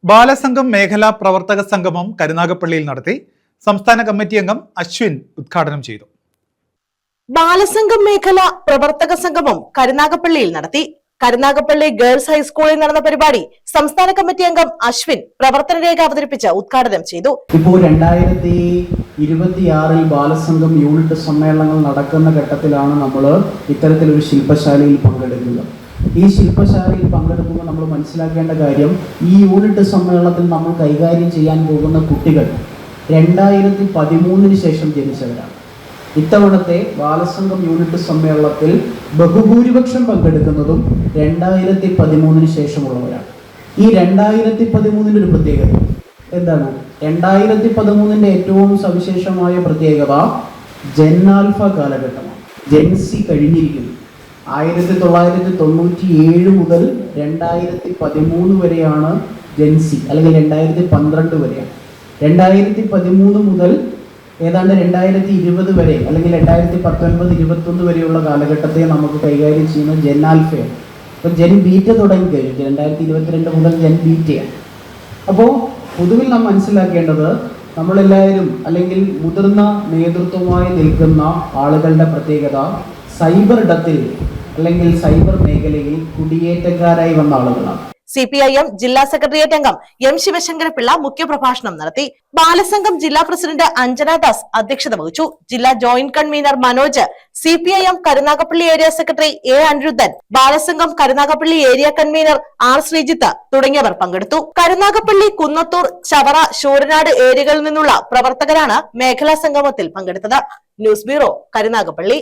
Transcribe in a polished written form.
ബാലസംഘം മേഖലാ പ്രവർത്തക സംഗമം കരുനാഗപ്പള്ളിയിൽ നടത്തി. സംസ്ഥാന കമ്മിറ്റി അംഗം അശ്വിൻ ഉദ്ഘാടനം ചെയ്തു. ബാലസംഘം മേഖല പ്രവർത്തക സംഗമം കരുനാഗപ്പള്ളിയിൽ നടത്തി. കരുനാഗപ്പള്ളി ഗേൾസ് ഹൈസ്കൂളിൽ നടന്ന പരിപാടി സംസ്ഥാന കമ്മിറ്റി അംഗം അശ്വിൻ പ്രവർത്തന രേഖ അവതരിപ്പിച്ച് ഉദ്ഘാടനം ചെയ്തു. ഇപ്പോൾ 2026 ബാലസംഘം യൂണിറ്റ് സമ്മേളനങ്ങൾ നടക്കുന്ന ഘട്ടത്തിലാണ് നമ്മൾ ഇത്തരത്തിലൊരു ശില്പശാലയിൽ പങ്കെടുക്കുന്നത്. ഈ ശില്പശാലയിൽ പങ്കെടുക്കുമ്പോൾ നമ്മൾ മനസ്സിലാക്കേണ്ട കാര്യം, ഈ യൂണിറ്റ് സമ്മേളനത്തിൽ നമ്മൾ കൈകാര്യം ചെയ്യാൻ പോകുന്ന കുട്ടികൾ 2013 ശേഷം ജനിച്ചവരാണ്. ഇത്തവണത്തെ ബാലസംഘം യൂണിറ്റ് സമ്മേളനത്തിൽ ബഹുഭൂരിപക്ഷം പങ്കെടുക്കുന്നതും 2013 ശേഷമുള്ളവരാണ്. ഈ 2013 ഒരു പ്രത്യേകത എന്താണ്? 2013 ഏറ്റവും സവിശേഷമായ പ്രത്യേകത ജെൻ-ആൽഫ കാലഘട്ടമാണ്. ജെൻസി കഴിഞ്ഞിരിക്കുന്നു. 1997 മുതൽ 2013 വരെയാണ് ജെൻസി, അല്ലെങ്കിൽ 2012 വരെയാണ്. 2013 മുതൽ ഏതാണ്ട് 2020 വരെ, അല്ലെങ്കിൽ 2019-21 വരെയുള്ള കാലഘട്ടത്തെ നമുക്ക് കൈകാര്യം ചെയ്യുന്ന ജെൻ-ആൽഫയാണ്. അപ്പോൾ ജെൻ ബീറ്റ തുടങ്ങി കഴിഞ്ഞു. 2022 മുതൽ ജെൻ ബീറ്റയാണ്. അപ്പോൾ പൊതുവിൽ നാം മനസ്സിലാക്കേണ്ടത്, നമ്മളെല്ലാവരും അല്ലെങ്കിൽ മുതിർന്ന നേതൃത്വമായി നിൽക്കുന്ന ആളുകളുടെ പ്രത്യേകത സൈബർ ഇടത്തിൽ അല്ലെങ്കിൽ സൈബർ മേഖലയിൽ കുടിയേറ്റക്കാരായി വന്ന ആളുകളാണ്. CPIM ജില്ലാ സെക്രട്ടേറിയറ്റ് അംഗം M ശിവശങ്കരപിള്ള മുഖ്യപ്രഭാഷണം നടത്തി. ബാലസംഘം ജില്ലാ പ്രസിഡന്റ് അഞ്ജന ദാസ് അധ്യക്ഷത വഹിച്ചു. ജില്ലാ joint convener Manoj, CPIM Karunagappally area secretary A Anirudhan, Balasangham Karunagappally area convener R Sreejith തുടങ്ങിയവർ പങ്കെടുത്തു. കരുനാഗപ്പള്ളി, കുന്നത്തൂർ, ചവറ, ശൂരനാട് ഏരിയകളിൽ നിന്നുള്ള പ്രവർത്തകരാണ് മേഖലാ സംഗമത്തിൽ പങ്കെടുത്തത്. News bureau, Karunagappally.